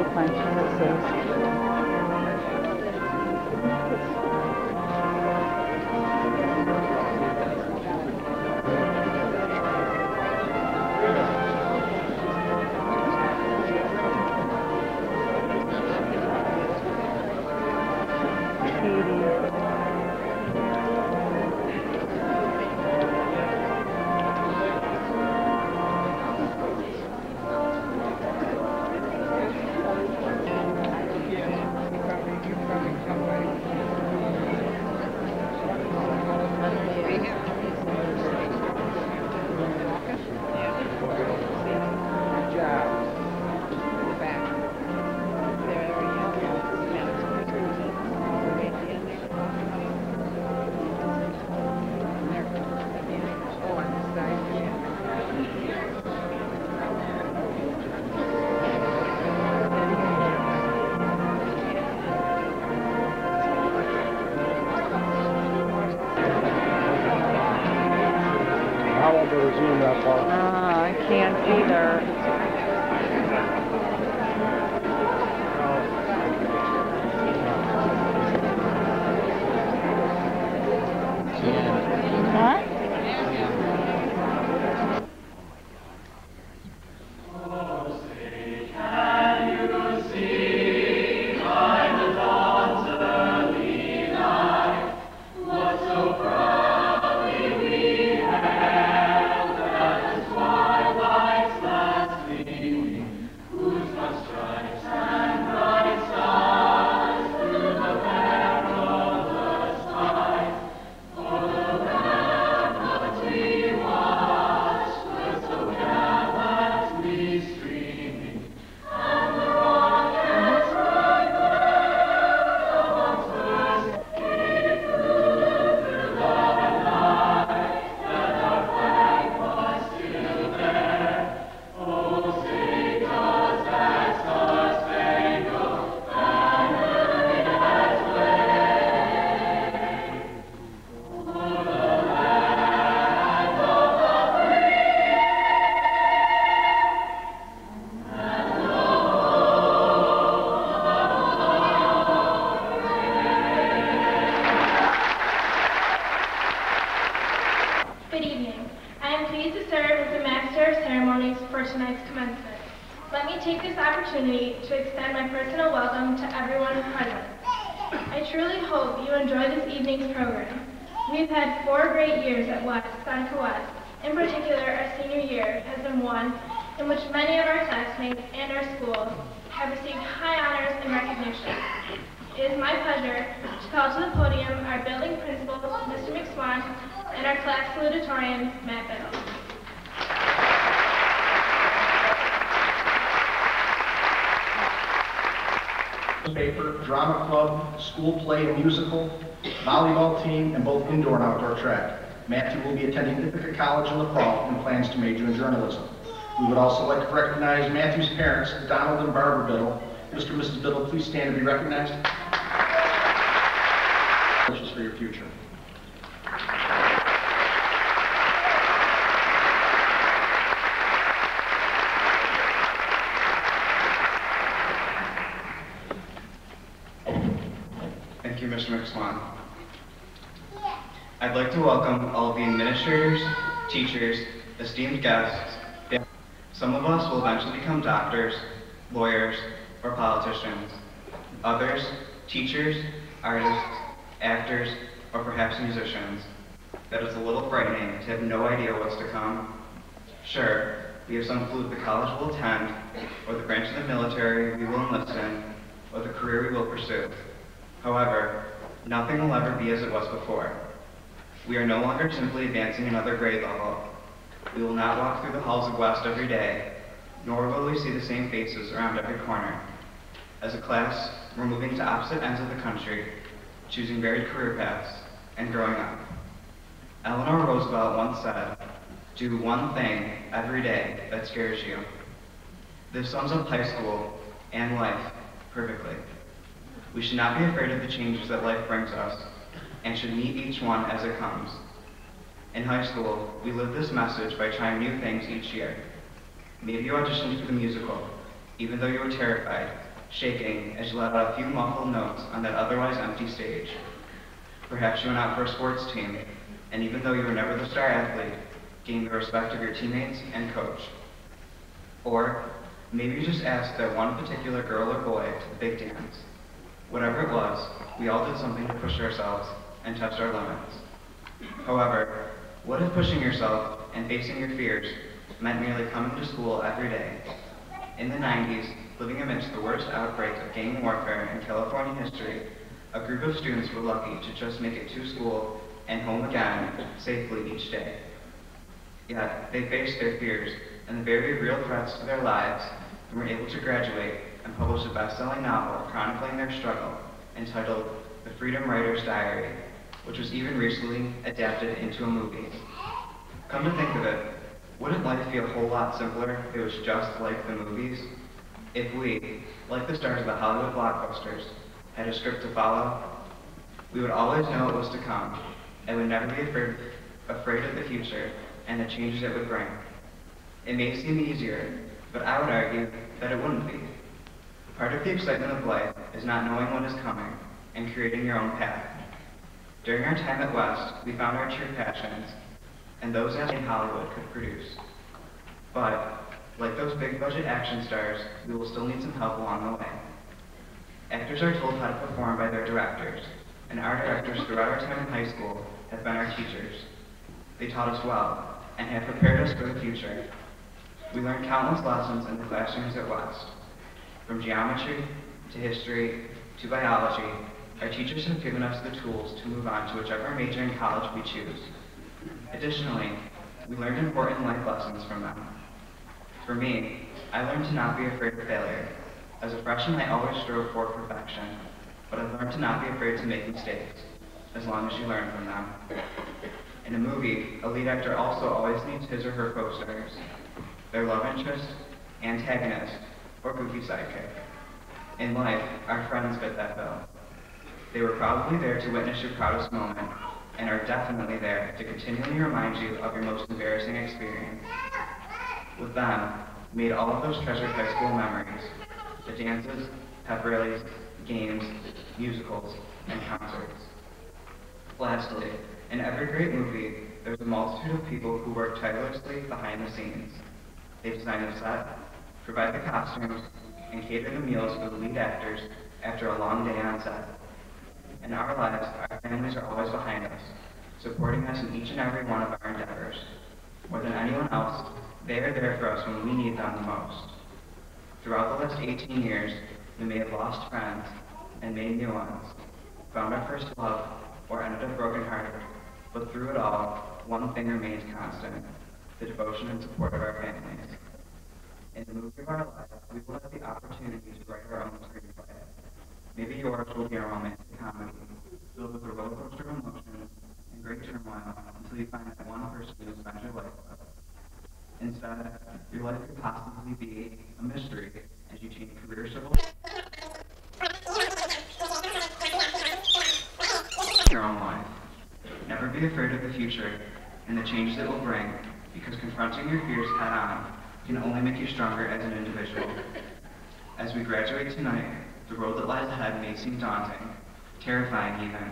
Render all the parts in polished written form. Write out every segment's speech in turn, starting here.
take my chances. I can't either. What? Good evening. I am pleased to serve as the Master of Ceremonies for tonight's commencement. Let me take this opportunity to extend my personal welcome to everyone present. I truly hope you enjoy this evening's program. We've had 4 great years at Seneca West. In particular, our senior year has been one in which many of our classmates and our school have received high honors and recognition. It is my pleasure to call to the podium our building principal, Mr. McSwan, and our class salutatorian, Matt Biddle. Paper, drama club, school play and musical, volleyball team, and both indoor and outdoor track. Matthew will be attending Ithaca College in the fall and plans to major in journalism. We would also like to recognize Matthew's parents, Donald and Barbara Biddle. Mr. and Mrs. Biddle, please stand to be recognized. Wishes for your future. Thank you, Mr. McSwan. I'd like to welcome all of the administrators, teachers, esteemed guests. Some of us will eventually become doctors, lawyers, or politicians. Others, teachers, artists, actors, or perhaps musicians. That is a little frightening to have no idea what's to come. Sure, we have some clue of the college we'll attend, or the branch of the military we will enlist in, or the career we will pursue. However, nothing will ever be as it was before. We are no longer simply advancing another grade level. We will not walk through the halls of West every day, nor will we see the same faces around every corner. As a class, we're moving to opposite ends of the country, choosing varied career paths, and growing up. Eleanor Roosevelt once said, "Do one thing every day that scares you." This sums up high school and life perfectly. We should not be afraid of the changes that life brings us, and should meet each one as it comes. In high school, we live this message by trying new things each year. Maybe you auditioned for the musical, even though you were terrified, shaking as you let out a few muffled notes on that otherwise empty stage. Perhaps you went out for a sports team, and even though you were never the star athlete, gained the respect of your teammates and coach. Or maybe you just asked that one particular girl or boy to the big dance. Whatever it was, we all did something to push ourselves and touch our limits. However, what if pushing yourself and facing your fears meant merely coming to school every day? In the 90s, living amidst the worst outbreak of gang warfare in California history, a group of students were lucky to just make it to school and home again safely each day. Yet, they faced their fears and the very real threats to their lives and were able to graduate and publish a best-selling novel chronicling their struggle entitled The Freedom Writer's Diary, which was even recently adapted into a movie. Come to think of it, wouldn't life be a whole lot simpler if it was just like the movies? If we, like the stars of the Hollywood blockbusters, had a script to follow, we would always know what was to come and would never be afraid of the future and the changes it would bring. It may seem easier, but I would argue that it wouldn't be. Part of the excitement of life is not knowing what is coming and creating your own path. During our time at West, we found our true passions and those that in Hollywood could produce. But, like those big budget action stars, we will still need some help along the way. Actors are told how to perform by their directors, and our directors throughout our time in high school have been our teachers. They taught us well and have prepared us for the future. We learned countless lessons in the classrooms at West. From geometry to history to biology, our teachers have given us the tools to move on to whichever major in college we choose. Additionally, we learned important life lessons from them. For me, I learned to not be afraid of failure. As a freshman, I always strove for perfection, but I've learned to not be afraid to make mistakes, as long as you learn from them. In a movie, a lead actor also always needs his or her co-stars, their love interest, antagonist, or goofy sidekick. In life, our friends fit that bill. They were probably there to witness your proudest moment, and are definitely there to continually remind you of your most embarrassing experience. With them, we made all of those treasured high school memories, the dances, pep rallies, games, musicals, and concerts. Lastly, in every great movie, there's a multitude of people who work tirelessly behind the scenes. They design the set, provide the costumes, and cater the meals for the lead actors after a long day on set. In our lives, our families are always behind us, supporting us in each and every one of our endeavors. More than anyone else, they are there for us when we need them the most. Throughout the last 18 years, we may have lost friends and made new ones, found our first love, or ended up brokenhearted. But through it all, one thing remains constant: the devotion and support of our families. In the movie of our life, we will have the opportunity to write our own screenplay. Maybe yours will be a romantic comedy, filled with a roller coaster of emotions and great turmoil until you find that one person you will spend your life with. Instead, your life could possibly be a mystery as you change careers several your own life. Never be afraid of the future and the changes it will bring, because confronting your fears head-on can only make you stronger as an individual. As we graduate tonight, the road that lies ahead may seem daunting, terrifying even,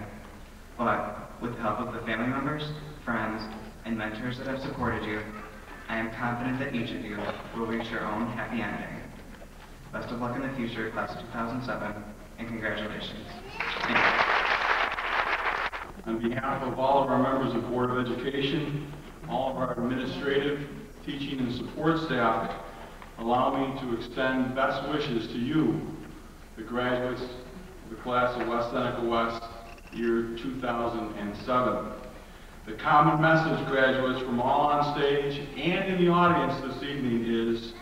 but with the help of the family members, friends, and mentors that have supported you, I am confident that each of you will reach your own happy ending. Best of luck in the future, class of 2007, and congratulations. Thank you. On behalf of all of our members of Board of Education, all of our administrative, teaching, and support staff, allow me to extend best wishes to you, the graduates of the class of West Seneca West, year 2007. The common message, graduates, from all on stage and in the audience this evening is: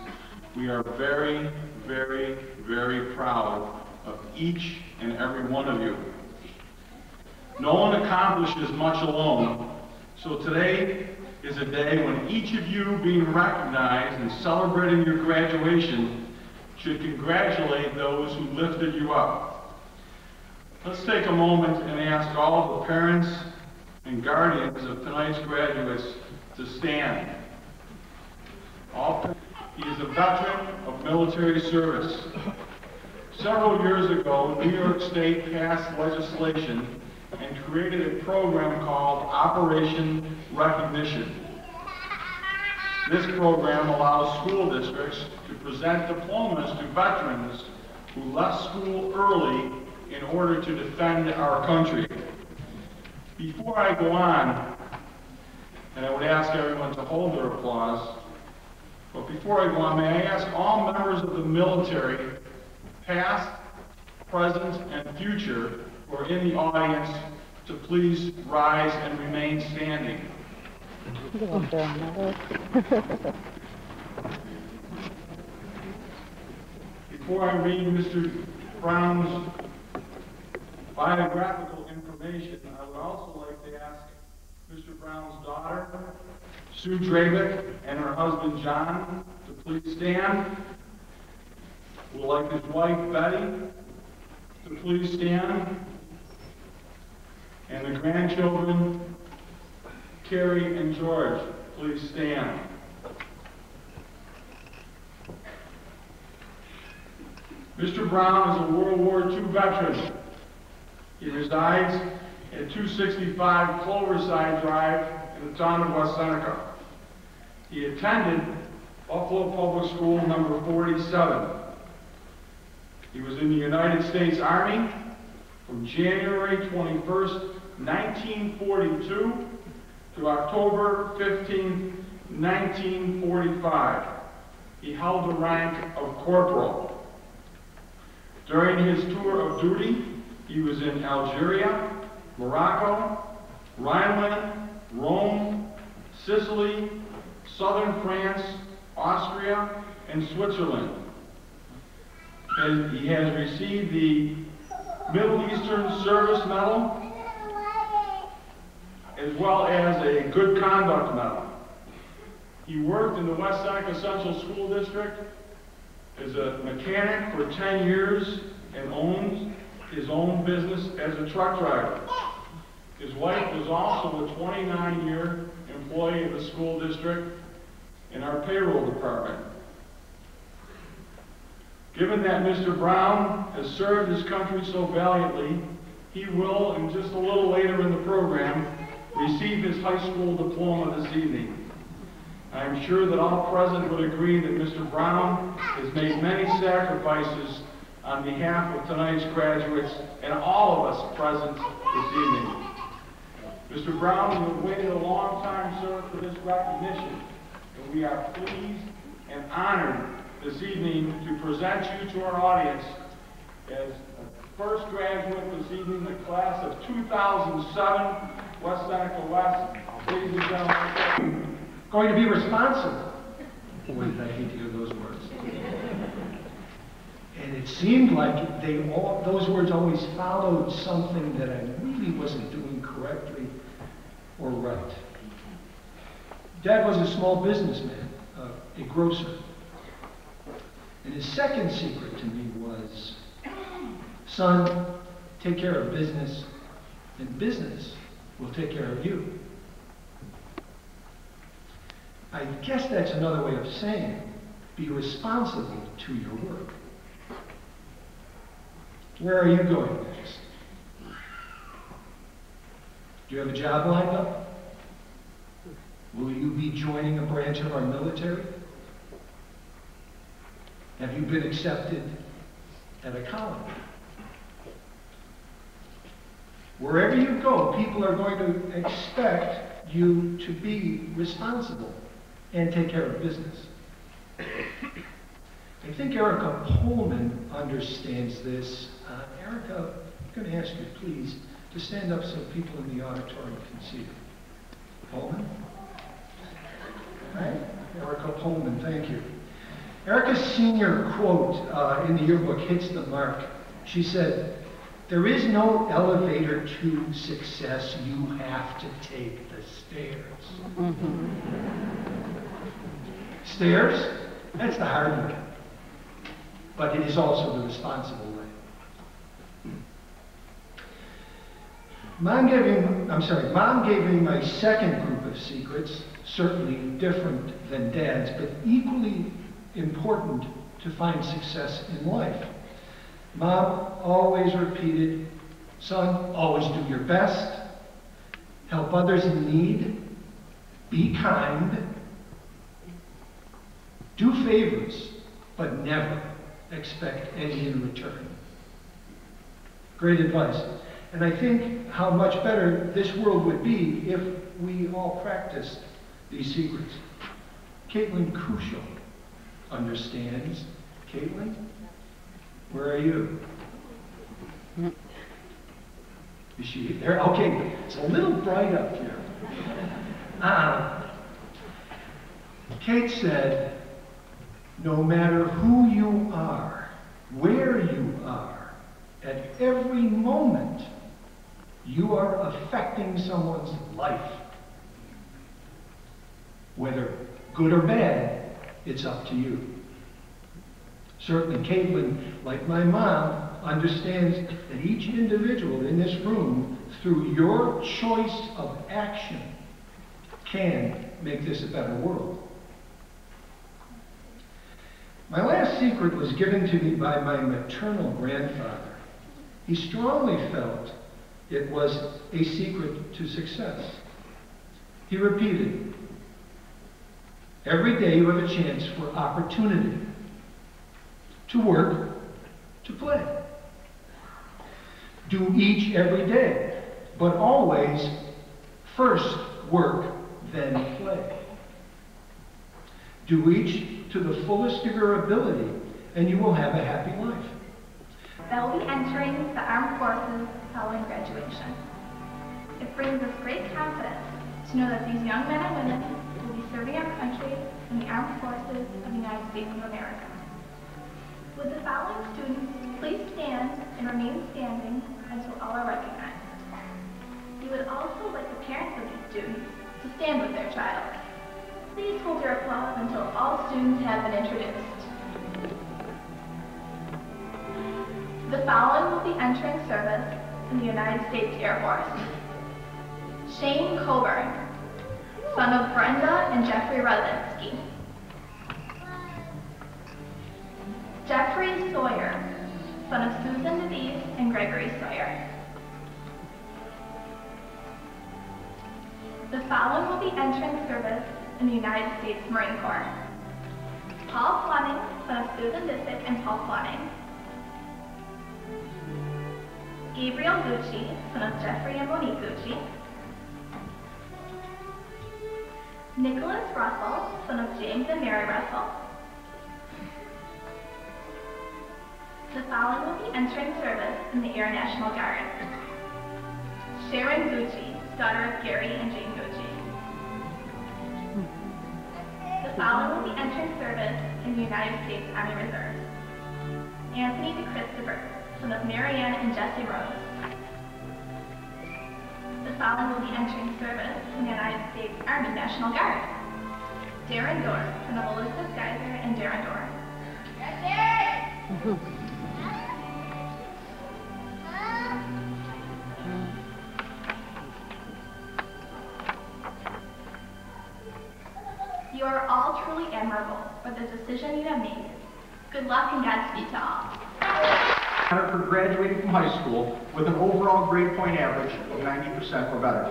we are very, very, very proud of each and every one of you. No one accomplishes much alone, so today is a day when each of you, being recognized and celebrating your graduation, should congratulate those who lifted you up. Let's take a moment and ask all the parents and guardians of tonight's graduates to stand. He is a veteran of military service. Several years ago, New York State passed legislation and created a program called Operation Recognition. This program allows school districts to present diplomas to veterans who left school early in order to defend our country. Before I go on, and I would ask everyone to hold their applause, but before I go on, may I ask all members of the military, past, present, and future, who are in the audience, to please rise and remain standing. Before I read Mr. Brown's biographical information, I would also like to ask Mr. Brown's daughter, Sue Drabick, and her husband, John, to please stand. We'd like his wife, Betty, to please stand. And the grandchildren, Carrie and George, please stand. Mr. Brown is a World War II veteran. He resides at 265 Cloverside Drive in the town of West Seneca. He attended Buffalo Public School number 47. He was in the United States Army from January 21st, 1942 to October 15th, 1945. He held the rank of corporal. During his tour of duty, he was in Algeria, Morocco, Rhineland, Rome, Sicily, southern France, Austria, and Switzerland. And he has received the Middle Eastern Service Medal, as well as a Good Conduct Medal. He worked in the West Seneca Central School District as a mechanic for 10 years and owns his own business as a truck driver. His wife was also a 29-year employee of the school district in our payroll department. Given that Mr. Brown has served his country so valiantly, he will, and just a little later in the program, receive his high school diploma this evening. I am sure that all present would agree that Mr. Brown has made many sacrifices on behalf of tonight's graduates and all of us present this evening. Mr. Brown, you have waited a long time, sir, for this recognition, and we are pleased and honored this evening to present you to our audience as a first graduate this evening, the class of 2007, West Seneca West. Ladies and gentlemen, going to be responsible. Boy, I hate to hear those words. And it seemed like those words always followed something that I really wasn't doing correctly or right. Dad was a small businessman, a grocer. And his second secret to me was, son, take care of business, and business will take care of you. I guess that's another way of saying, be responsible to your work. Where are you going next? Do you have a job lined up? Will you be joining a branch of our military? Have you been accepted at a college? Wherever you go, people are going to expect you to be responsible and take care of business. I think Erica Pullman understands this. Erica, I'm going to ask you, please, to stand up so people in the auditorium can see you. Pullman? All right. Erica Pullman, thank you. Erica's senior quote in the yearbook hits the mark. She said, "There is no elevator to success. You have to take the stairs." Mm-hmm. Stairs? That's the hard way. But it is also the responsible way. Mom gave me my second group of secrets, certainly different than Dad's, but equally important to find success in life. Mom always repeated, son, always do your best, help others in need, be kind, do favors, but never expect any in return. Great advice. And I think how much better this world would be if we all practiced these secrets. Caitlin Crucial understands. Caitlin, where are you? Is she there? Okay, it's a little bright up here. Kate said, no matter who you are, where you are, at every moment, you are affecting someone's life. Whether good or bad, it's up to you. Certainly, Caitlin, like my mom, understands that each individual in this room, through your choice of action, can make this a better world. My last secret was given to me by my maternal grandfather. He strongly felt it was a secret to success. He repeated, every day you have a chance for opportunity to work, to play. Do each every day, but always first work, then play. Do each to the fullest of your ability, and you will have a happy life. That will be entering the armed forces following graduation. It brings us great confidence to know that these young men and women will be serving our country in the armed forces of the United States of America. Would the following students please stand and remain standing until all are recognized? We would also like the parents of these students to stand with their child. Please hold your applause until all students have been introduced. The following will be entering service in the United States Air Force. Shane Coburn, son of Brenda and Jeffrey Rosinski. Jeffrey Sawyer, son of Susan DeVise and Gregory Sawyer. The following will be entering service in the United States Marine Corps. Paul Fleming, son of Susan Disick and Paul Fleming. Gabriel Gucci, son of Jeffrey and Monique Gucci. Nicholas Russell, son of James and Mary Russell. The following will be entering service in the Air National Guard. Sharon Gucci, daughter of Gary and Jane Gucci. The following will be entering service in the United States Army Reserve. Anthony DeChristopher, son of Marianne and Jesse Rose. The following will be entering service in the United States Army National Guard. Darren Dorr, son of Elizabeth Geiser and Darren Dorr. You are all truly admirable for the decision you have made. Good luck and Godspeed to all. Honor for graduating from high school with an overall grade point average of 90% or better.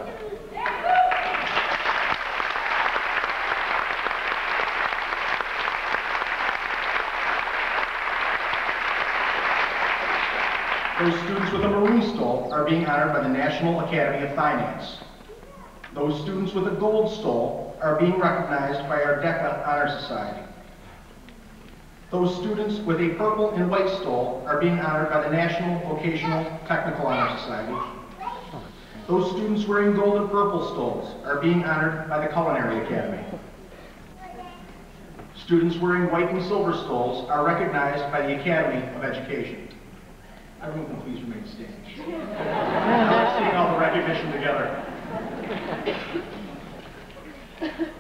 Those students with a Maroon Stole are being honored by the National Academy of Finance. Those students with a Gold Stole are being recognized by our DECA Honor Society. Those students with a Purple and White Stole are being honored by the National Vocational Technical Honor Society. Those students wearing Gold and Purple Stoles are being honored by the Culinary Academy. Students wearing White and Silver Stoles are recognized by the Academy of Education. Everyone can please remain standing. Now seeing all the recognition together.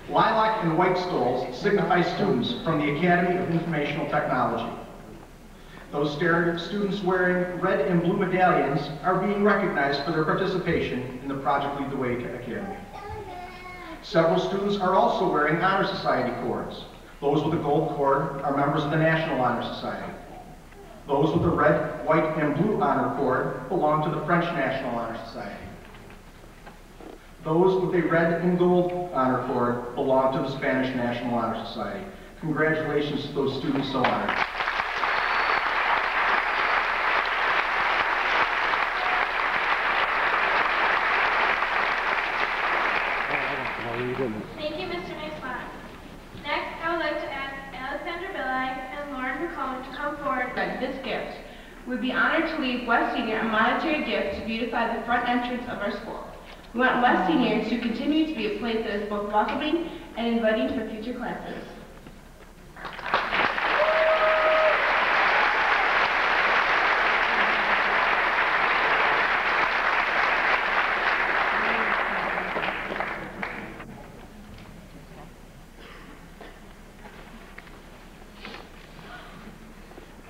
Lilac and white stoles signify students from the Academy of Informational Technology. Those students wearing red and blue medallions are being recognized for their participation in the Project Lead the Way Academy. Several students are also wearing Honor Society cords. Those with a gold cord are members of the National Honor Society. Those with the red, white, and blue honor cord belong to the French National Honor Society. Those with a red and gold honor cord belong to the Spanish National Honor Society. Congratulations to those students so honored. Thank you, Mr. Nicolak. Next, I would like to ask Alexander Billag and Lauren McCone to come forward. This gift. We'd be honored to leave West Senior a monetary gift to beautify the front entrance of our school. We want West Senior to continue to be a place that is both welcoming and inviting for future classes.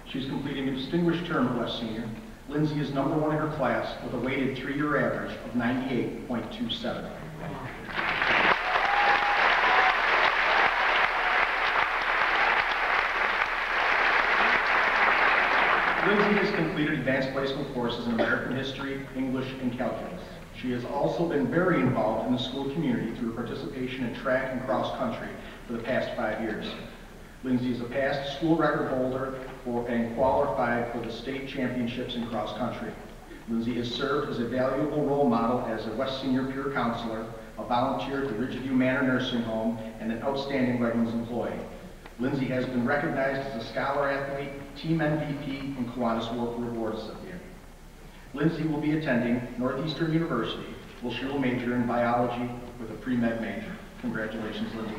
She's completing a distinguished term at West Senior. Lindsay is number 1 in her class with a weighted 3-year average of 98.27. Lindsay has completed advanced placement courses in American history, English, and calculus. She has also been very involved in the school community through her participation in track and cross country for the past 5 years. Lindsay is a past school record holder and qualified for the state championships in cross country. Lindsay has served as a valuable role model as a West Senior peer counselor, a volunteer at the Ridgeview Manor Nursing Home, and an outstanding Wegmans employee. Lindsay has been recognized as a scholar athlete, team MVP, and Kiwanis Award recipient. Lindsay will be attending Northeastern University, where she will major in biology with a pre-med major. Congratulations, Lindsay.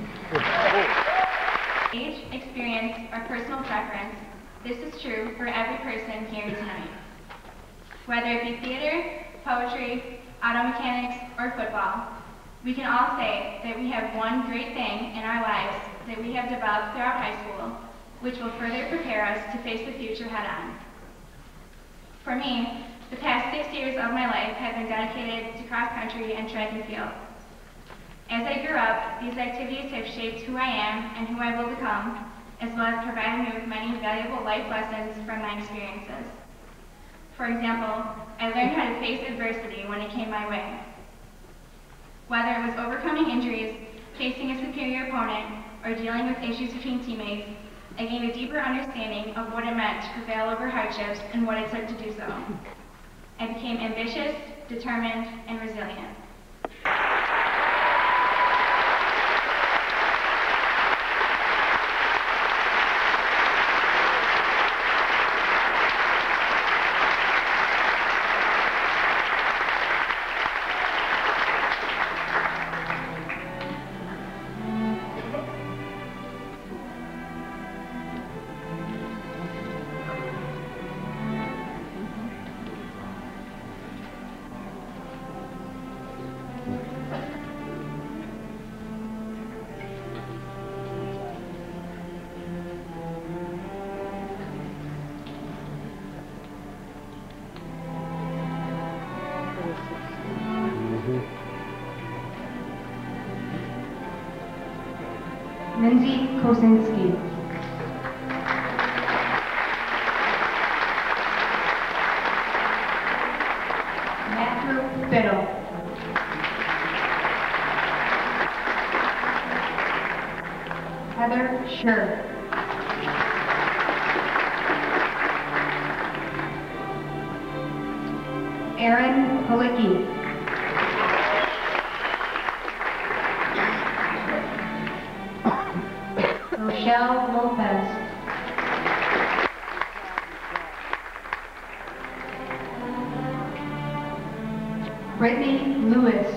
Age, experience, or personal preference, this is true for every person here tonight. Whether it be theater, poetry, auto mechanics, or football, we can all say that we have one great thing in our lives that we have developed throughout high school, which will further prepare us to face the future head-on. For me, the past 6 years of my life have been dedicated to cross-country and track and field. As I grew up, these activities have shaped who I am and who I will become, as well as provided me with many valuable life lessons from my experiences. For example, I learned how to face adversity when it came my way. Whether it was overcoming injuries, facing a superior opponent, or dealing with issues between teammates, I gained a deeper understanding of what it meant to prevail over hardships and what it took to do so. I became ambitious, determined, and resilient. Lindsay Kosinski. Matthew Fiddle. Heather Scher. Aaron Halicki. Rochelle Lopez. Brittany Lewis.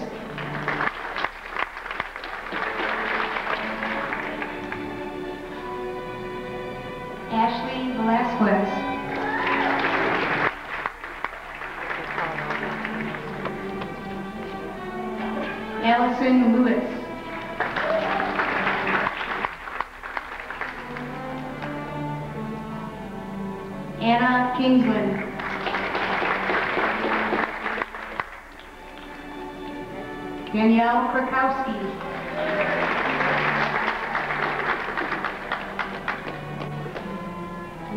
Ashley Velasquez. Allison Lewis. Anna Kingsland. Danielle Krakowski.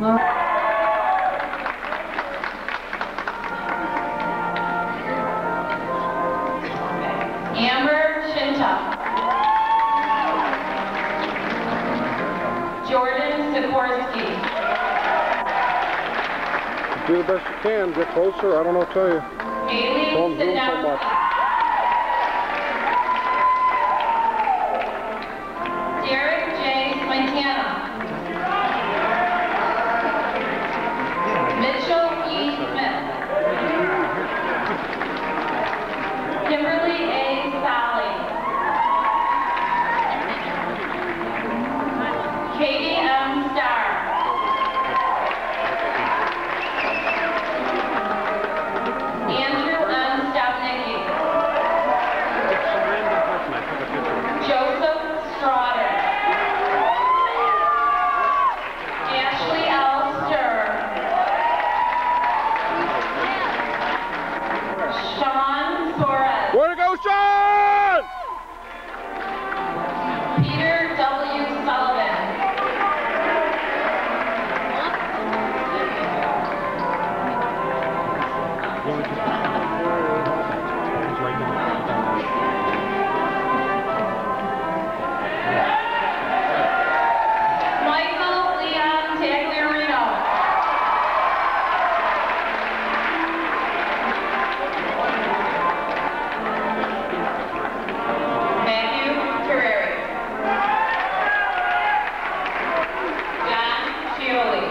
Laura Do the best you can. Get closer. I don't know what to tell you. Haley, Don't sit zoom so down. much. Derek J. Montana. Mitchell E. Smith. Kimberly A. Sally. Katie M. Starr. Andrew M. Stopnicki. Joseph Strawder. Ashley L. Sturr. Sean Torres. Way to go, Sean! Peter W. Sullivan. Michael Leon Tagliarino. Matthew Terreri. John Chioli.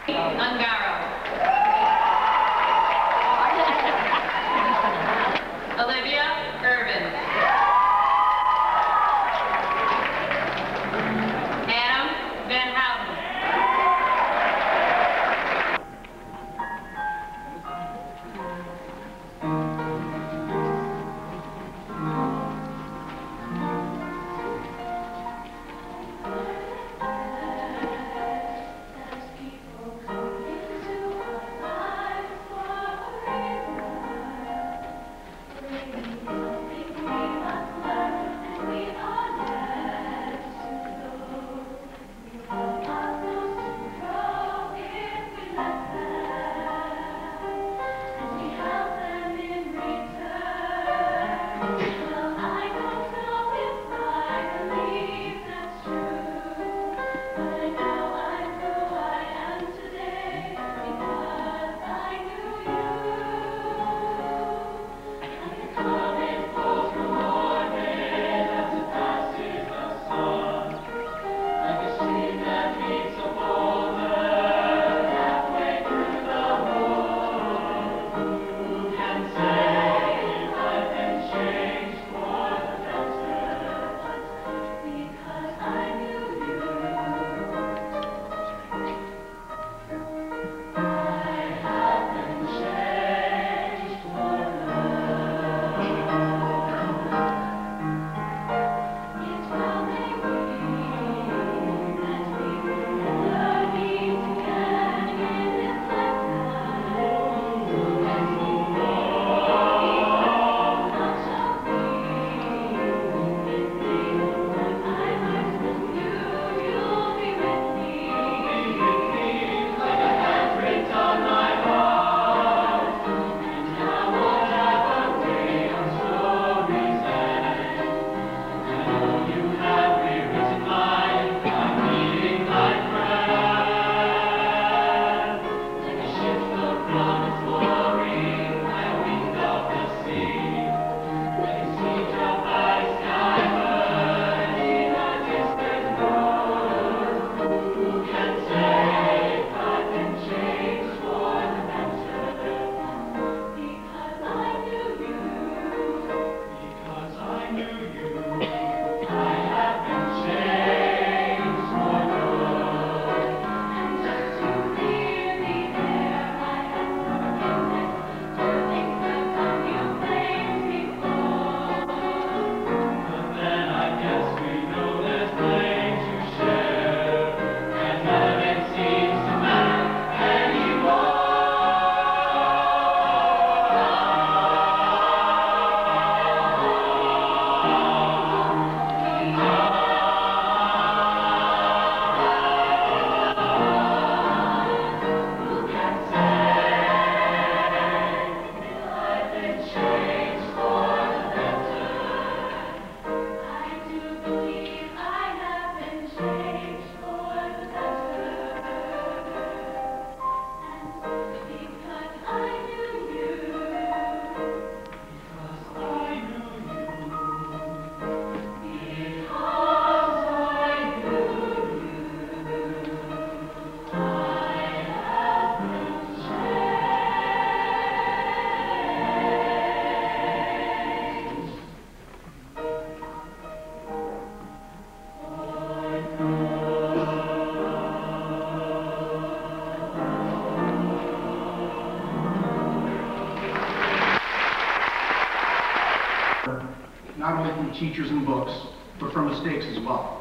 Ungaro. Olivia Irvin. Adam Van Houten. Not only from teachers and books, but from mistakes as well.